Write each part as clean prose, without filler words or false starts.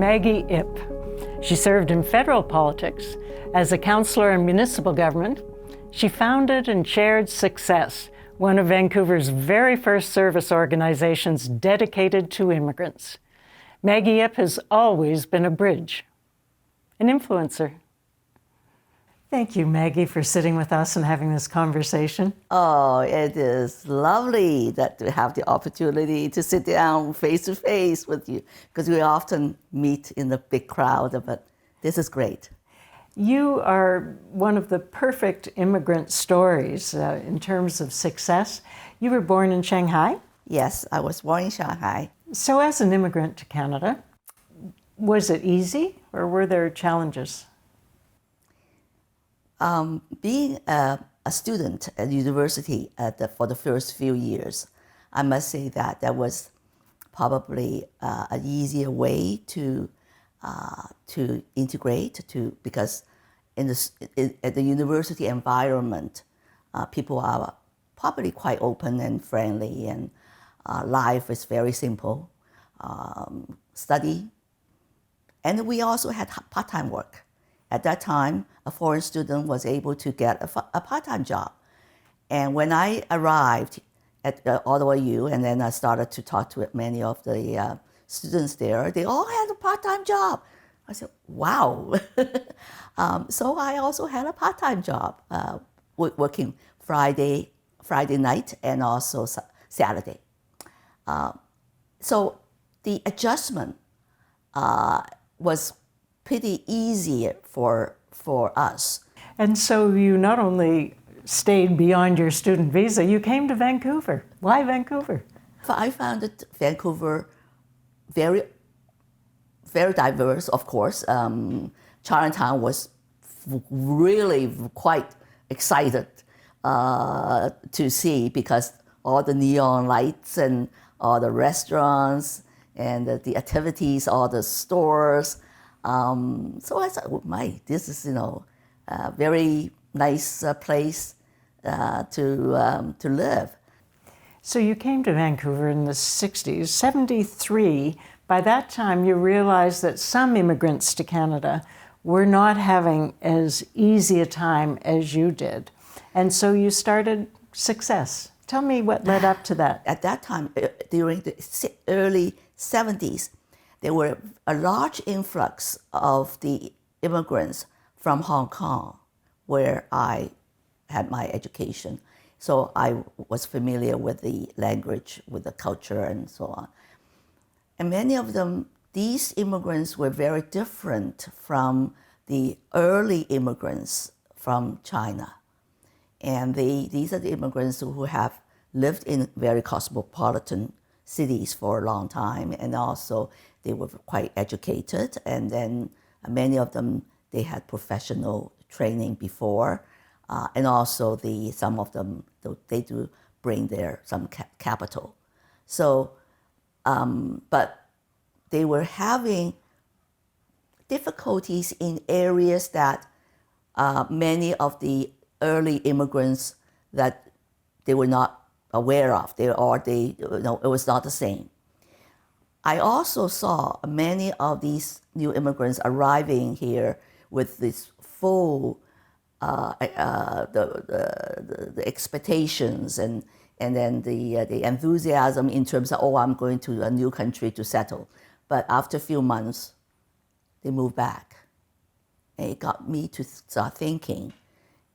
Maggie Ip. She served in federal politics. As a councillor in municipal government, she founded and chaired Success, one of Vancouver's very first service organizations dedicated to immigrants. Maggie Ip has always been a bridge, an influencer. Thank you, Maggie, for sitting with us and having this conversation. Oh, it is lovely to have the opportunity to sit down face to face with you, because we often meet in the big crowd, but this is great. You are one of the perfect immigrant stories in terms of success. You were born in Shanghai? Yes, I was born in Shanghai. So as an immigrant to Canada, was it easy or were there challenges? Being a student at university for the first few years, I must say that was probably an easier way to integrate, because at the university environment, people are probably quite open and friendly, and life is very simple. Study, and we also had part-time work. At that time, a foreign student was able to get a part-time job. And when I arrived at Ottawa U, and then I started to talk to many of the students there, they all had a part-time job. I said, wow. So I also had a part-time job, working Friday night and also Saturday. So the adjustment was pretty easy for us. And so you not only stayed beyond your student visa, you came to Vancouver. Why Vancouver? I found that Vancouver very, very diverse, of course. Chinatown was really quite excited to see, because all the neon lights and all the restaurants and the activities, all the stores. So I thought, oh this is a very nice place to live. So you came to Vancouver in the 60s, 73. By that time, you realized that some immigrants to Canada were not having as easy a time as you did. And so you started Success. Tell me what led up to that. At that time, during the early 70s, there were a large influx of the immigrants from Hong Kong, where I had my education. So I was familiar with the language, with the culture, and so on. And many of them, these immigrants were very different from the early immigrants from China. And these are the immigrants who have lived in very cosmopolitan cities for a long time, and also they were quite educated, and then many of them, they had professional training before, and also some of them, they do bring some capital. So, but they were having difficulties in areas that many of the early immigrants that they were not aware of, it was not the same. I also saw many of these new immigrants arriving here with this full the expectations and then the enthusiasm in terms of, I'm going to a new country to settle. But after a few months, they moved back. And it got me to start thinking.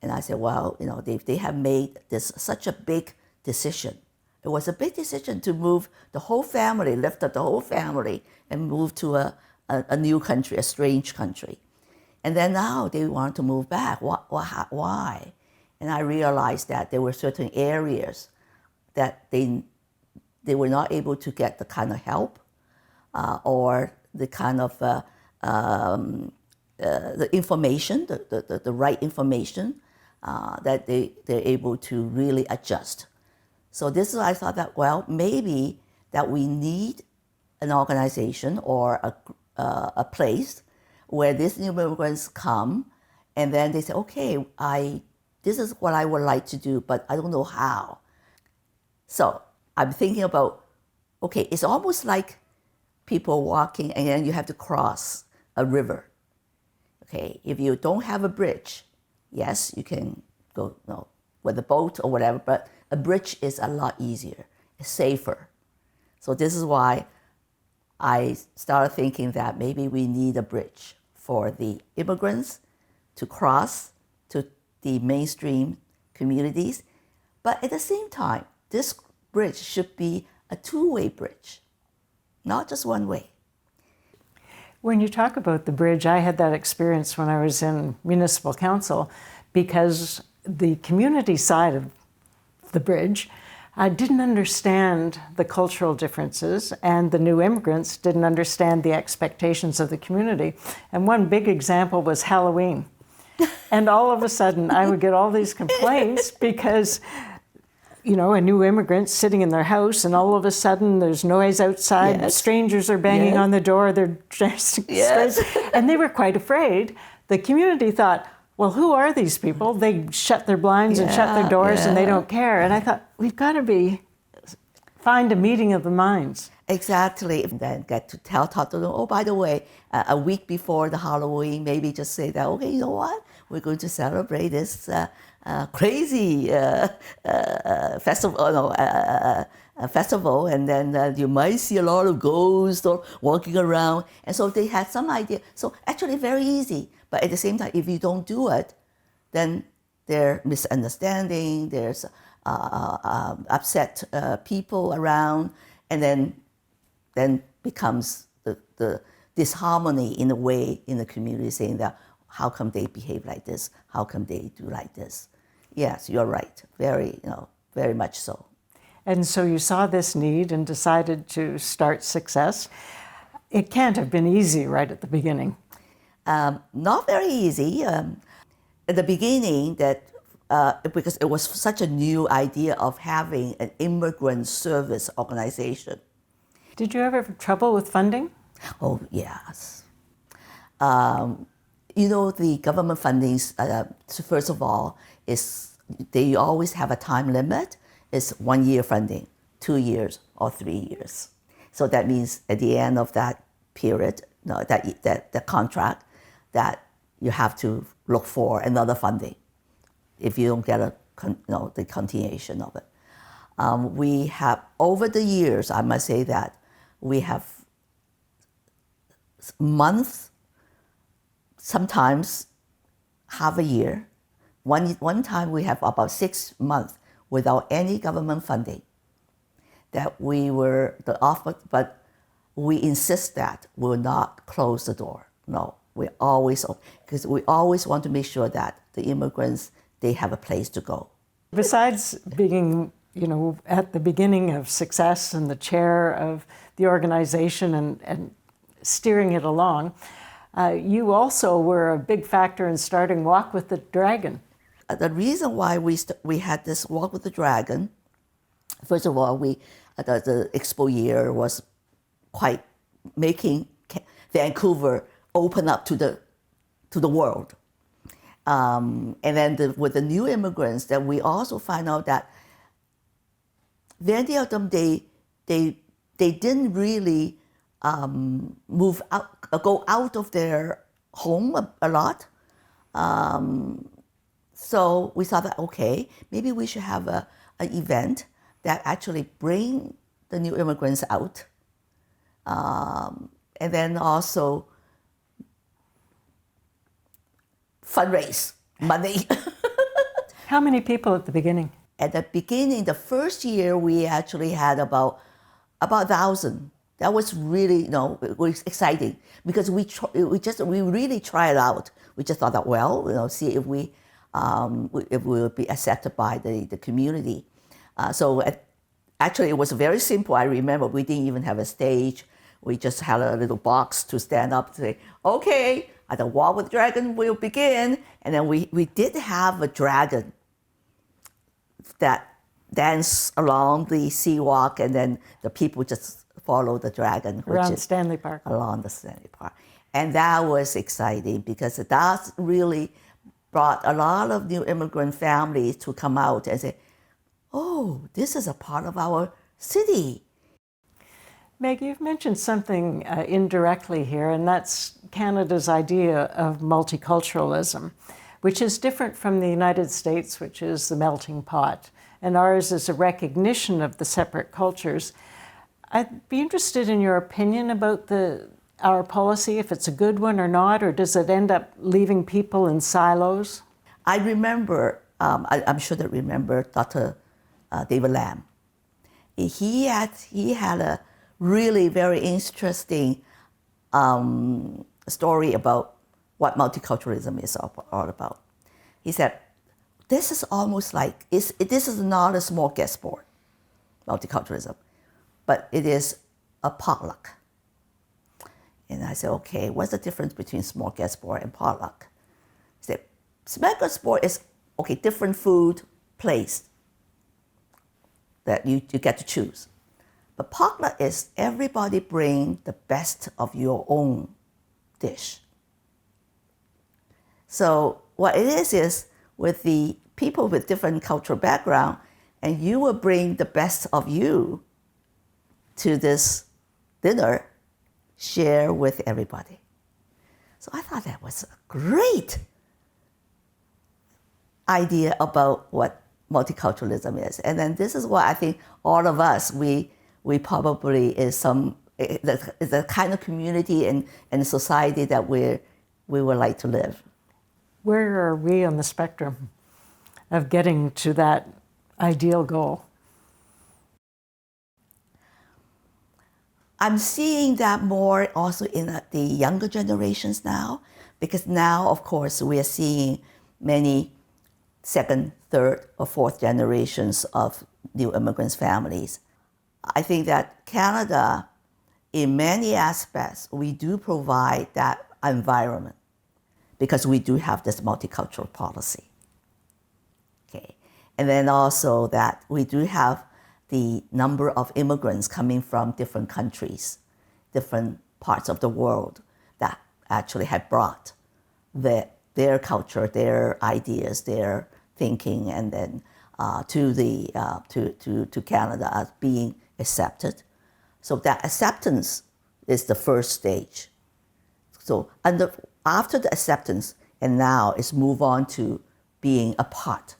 And I said, well, they have made such a big decision. It was a big decision to move the whole family, lift up the whole family, and move to a new country, a strange country. And then now they want to move back. Why? And I realized that there were certain areas that they were not able to get the kind of help or the kind of the information, the right information that they're able to really adjust. So this is, I thought that, well, maybe that we need an organization or a place where these new immigrants come, and then they say, okay, this is what I would like to do, but I don't know how. So I'm thinking about, okay, it's almost like people walking, and then you have to cross a river. Okay, if you don't have a bridge, yes, you can go with a boat or whatever, but a bridge is a lot easier, it's safer. So this is why I started thinking that maybe we need a bridge for the immigrants to cross to the mainstream communities. But at the same time, this bridge should be a two-way bridge, not just one way. When you talk about the bridge, I had that experience when I was in municipal council, because the community side of the bridge didn't understand the cultural differences, and the new immigrants didn't understand the expectations of the community. And one big example was Halloween. And all of a sudden, I would get all these complaints because, a new immigrant sitting in their house, and all of a sudden there's noise outside, Yes. Strangers are banging Yes. on the door, they're dressed Yes. and they were quite afraid. The community thought, well, who are these people? They shut their blinds and shut their doors and they don't care. And I thought, we've got to find a meeting of the minds. Exactly. And then get to talk to them, oh, by the way, a week before the Halloween, maybe just say that, okay, you know what? We're going to celebrate this crazy festival, and then you might see a lot of ghosts or walking around. And so they had some idea. So actually very easy. But at the same time, if you don't do it, then there's misunderstanding, there's upset people around, and then becomes the disharmony in a way in the community, saying that how come they behave like this? How come they do like this? Yes, you're right. Very much so. And so you saw this need and decided to start Success. It can't have been easy right at the beginning. Not very easy. At the beginning, because it was such a new idea of having an immigrant service organization. Did you ever have trouble with funding? Oh, yes. The government fundings, first of all, they always have a time limit. It's 1 year funding, 2 years, or 3 years. So that means at the end of that period, that contract, that you have to look for another funding if you don't get the continuation of it. We have, over the years, I must say that we have months, sometimes half a year. One time we have about 6 months without any government funding. That we were the offer, but we insist that we will not close the door. No, because we always want to make sure that the immigrants, they have a place to go. Besides being, at the beginning of Success and the chair of the organization and steering it along, you also were a big factor in starting Walk with the Dragon. The reason why we had this Walk with the Dragon, first of all, the expo year was quite making Vancouver open up to the world. And then with the new immigrants, that we also find out that many of them, they didn't really go out of their home a lot. So we thought that, okay, maybe we should have an event that actually bring the new immigrants out. And then also fundraise money. How many people at the beginning? At the beginning, the first year, we actually had about 1,000. That was really, it was exciting because we really tried it out. We just thought that, see if we will be accepted by the community. Actually, it was very simple. I remember we didn't even have a stage. We just had a little box to stand up and say, okay, the Walk with the Dragon will begin. And then we did have a dragon that danced along the sea walk, and then the people just follow the dragon. Around Stanley Park. Along the Stanley Park. And that was exciting because that really brought a lot of new immigrant families to come out and say, oh, this is a part of our city. Meg, you've mentioned something indirectly here, and that's Canada's idea of multiculturalism, which is different from the United States, which is the melting pot, and ours is a recognition of the separate cultures. I'd be interested in your opinion about our policy, if it's a good one or not, or does it end up leaving people in silos? I remember, I'm sure that remember Dr. David Lam. He had a really very interesting story about what multiculturalism is all about. He said, this is almost like, this is not a smorgasbord, multiculturalism, but it is a potluck. And I said, okay, what's the difference between smorgasbord and potluck? He said, smorgasbord is, okay, different food placed that you get to choose. But potluck is everybody bring the best of your own dish. So what it is with the people with different cultural background, and you will bring the best of you to this dinner, share with everybody. So I thought that was a great idea about what multiculturalism is. And then this is what I think all of us, we probably is the kind of community and society that we would like to live. Where are we on the spectrum of getting to that ideal goal? I'm seeing that more also in the younger generations now, because now, of course, we are seeing many second, third, or fourth generations of new immigrants' families. I think that Canada, in many aspects, we do provide that environment because we do have this multicultural policy. Okay, and then also that we do have the number of immigrants coming from different countries, different parts of the world that actually have brought their culture, their ideas, their thinking, and then to Canada as being accepted. So that acceptance is the first stage. So after the acceptance, and now it's move on to being a part.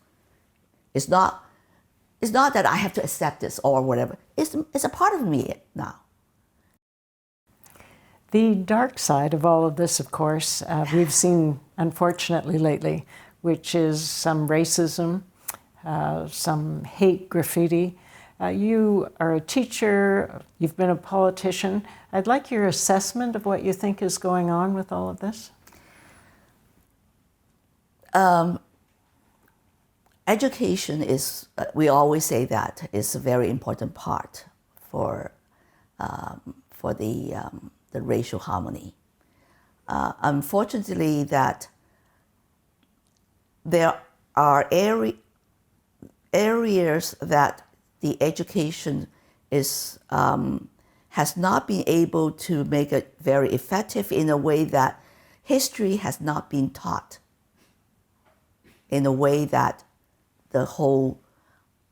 It's not that I have to accept this or whatever. It's a part of me now. The dark side of all of this, of course, we've seen, unfortunately, lately, which is some racism, some hate graffiti. You are a teacher, you've been a politician. I'd like your assessment of what you think is going on with all of this. Education is, we always say that, is a very important part for the racial harmony. Unfortunately, that there are areas that the education is has not been able to make it very effective in a way that history has not been taught, in a way that the whole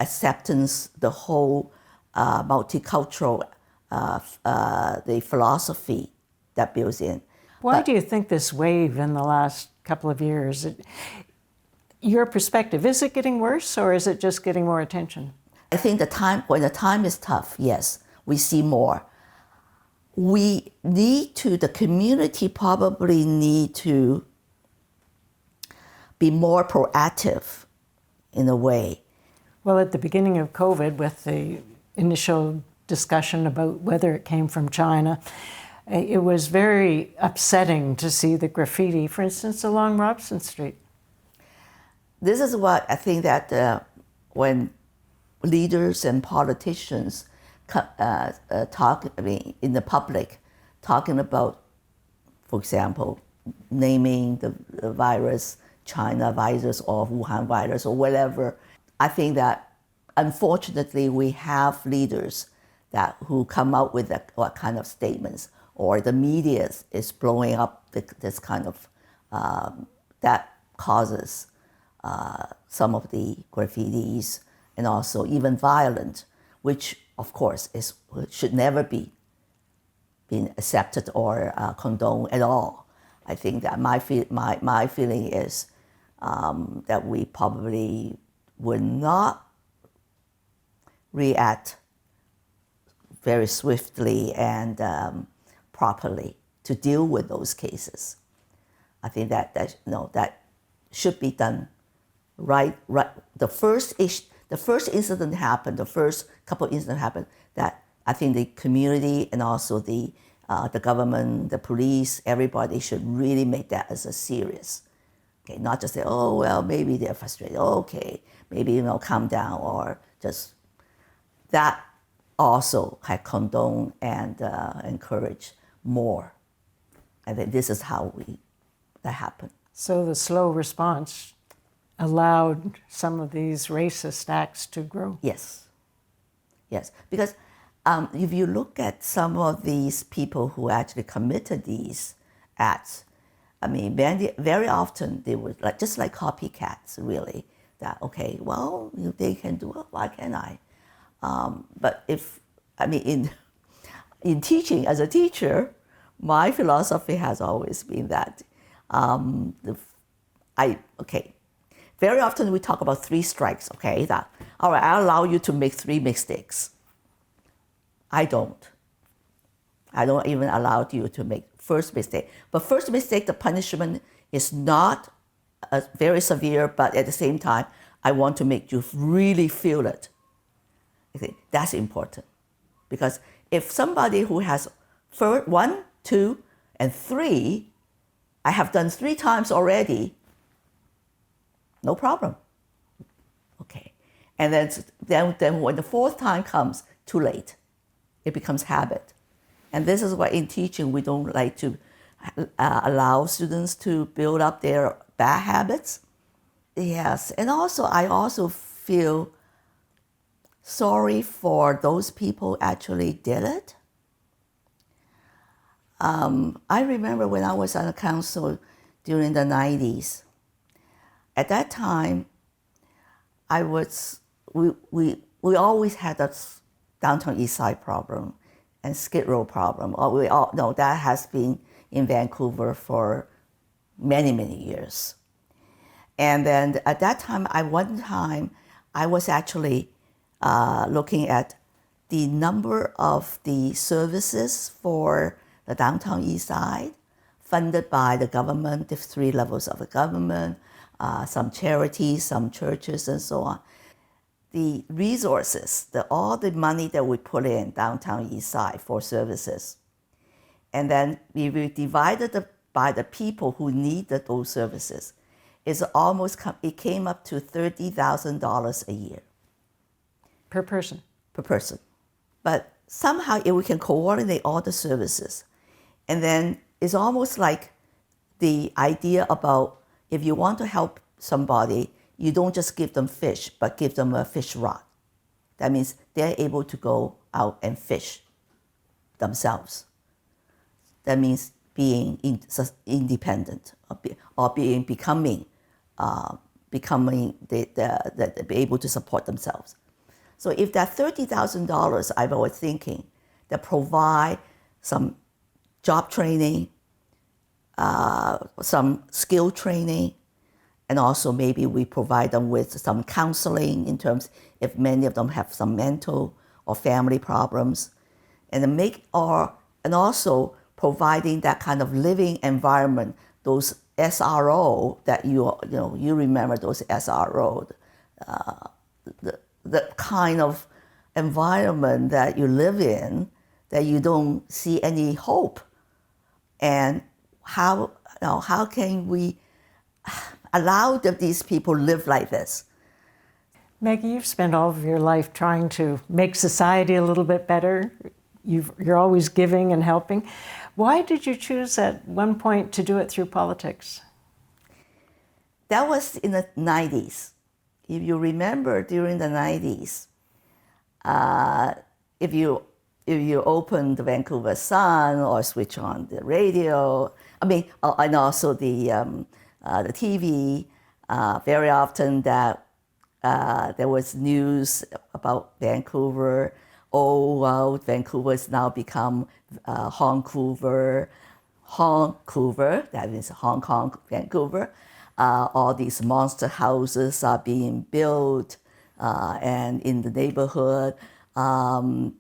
acceptance, the whole multicultural, the philosophy that builds in. Why do you think this wave in the last couple of years, your perspective, is it getting worse or is it just getting more attention? I think when the time is tough, yes, we see more. The community probably need to be more proactive in a way. Well, at the beginning of COVID, with the initial discussion about whether it came from China, it was very upsetting to see the graffiti, for instance, along Robson Street. This is what I think that when leaders and politicians talk in the public, talking about, for example, naming the virus China virus or Wuhan virus or whatever, I think that unfortunately we have leaders who come out with what kind of statements, or the media is blowing up this kind of, that causes some of the graffitis and also even violent, which of course should never be been accepted or condoned at all. I think that my feeling is that we probably would not react very swiftly and properly to deal with those cases. I think that should be done right. The first incident happened. The first couple of incidents happened. That I think the community and also the government, the police, everybody should really make that as a serious. Okay, not just say, oh well, maybe they're frustrated. Okay, maybe calm down, or just that also had condoned and encouraged more. And then this is how that happened. So the slow response allowed some of these racist acts to grow. Yes, because if you look at some of these people who actually committed these acts, I mean, very often they were just like copycats, really. That, okay, well, if they can do it, why can't I? But in teaching, as a teacher, my philosophy has always been that very often we talk about 3 strikes, okay? That, all right, I allow you to make 3 mistakes. I don't even allow you to make first mistake. But first mistake, the punishment is not very severe, but at the same time, I want to make you really feel it. Okay, that's important. Because if somebody who has 1, 2, and 3, I have done 3 times already, no problem. Okay. And then when the 4th time comes, too late. It becomes habit. And this is why in teaching, we don't like to allow students to build up their bad habits. Yes, and also I also feel sorry for those people actually did it. I remember when I was on the council during the 90s. At that time, we always had that downtown east side problem and Skid Row problem. We all know that has been in Vancouver for many, many years. And then at that time, I was actually looking at the number of the services for the downtown east side funded by the government, the 3 levels of the government, some charities, some churches, and so on. The resources, all the money that we put in downtown east side for services. And then we divided by the people who needed those services. It came up to $30,000 a year. Per person? Per person. But somehow if we can coordinate all the services, and then it's almost like the idea about if you want to help somebody, you don't just give them fish, but give them a fish rod. That means they're able to go out and fish themselves. That means being independent or becoming able to support themselves. So if that $30,000, I was thinking, that provide some job training, some skill training, and also maybe we provide them with some counseling in terms if many of them have some mental or family problems, and also providing that kind of living environment, those SRO that you remember those SRO, the kind of environment that you live in that you don't see any hope, and how can we allow these people live like this? Maggie, you've spent all of your life trying to make society a little bit better. You're always giving and helping. Why did you choose at one point to do it through politics? That was in the 90s. If you remember, during the 90s, if you open the Vancouver Sun or switch on the radio, and also the TV, very often that there was news about Vancouver oh, well, Vancouver has now become Hongcouver, that means Hong Kong, Vancouver. All these monster houses are being built and in the neighborhood, and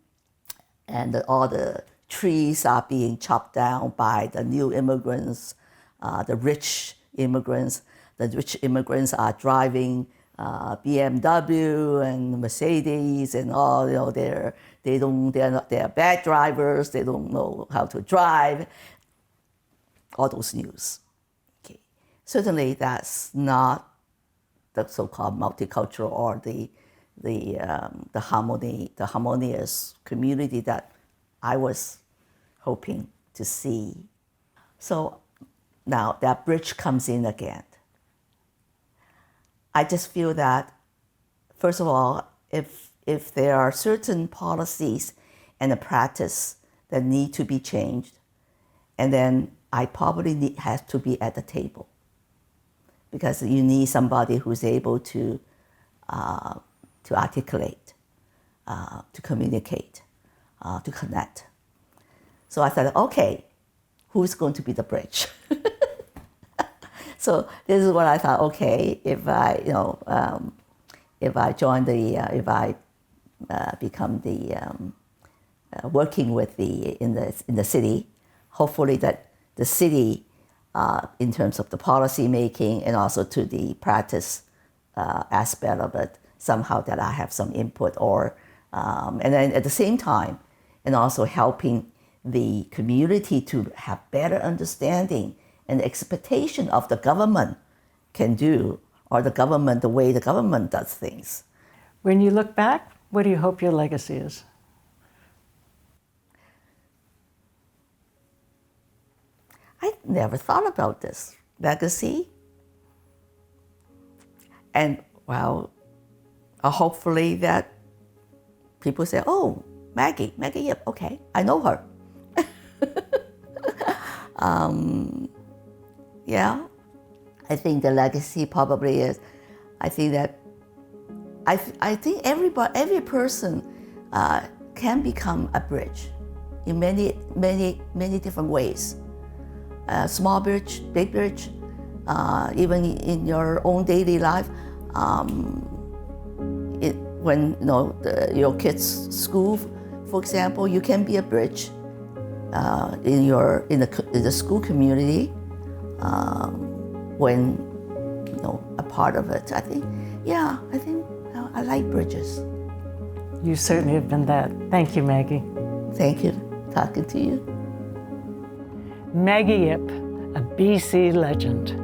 all the trees are being chopped down by the new immigrants, the rich immigrants. The rich immigrants are driving BMW and Mercedes and all. They're bad drivers. They don't know how to drive. All those news. Okay, certainly that's not the so-called multicultural or the harmonious community that I was hoping to see. So now that bridge comes in again. I just feel that, first of all, if there are certain policies and a practice that need to be changed, and then I probably have to be at the table, because you need somebody who's able to articulate, to communicate, to connect. So I thought, okay, who's going to be the bridge? So this is what I thought. Okay, if I become working with in the city, hopefully that the city, in terms of the policy making and also to the practice aspect of it, somehow that I have some input, or and then at the same time, and also helping the community to have better understanding and expectation of the government can do, or the way the government does things. When you look back, what do you hope your legacy is? I never thought about this. Legacy? And, well, hopefully that people say, oh, Maggie, yep, okay, I know her. Yeah, I think the legacy probably is, I think that, I think every person can become a bridge in many different ways. Small bridge, big bridge, even in your own daily life. When your kids' school, for example, you can be a bridge in the school community when a part of it. I think I like bridges. You certainly have been that. Thank you, Maggie. Thank you. Talking to you. Maggie Yip, a BC legend.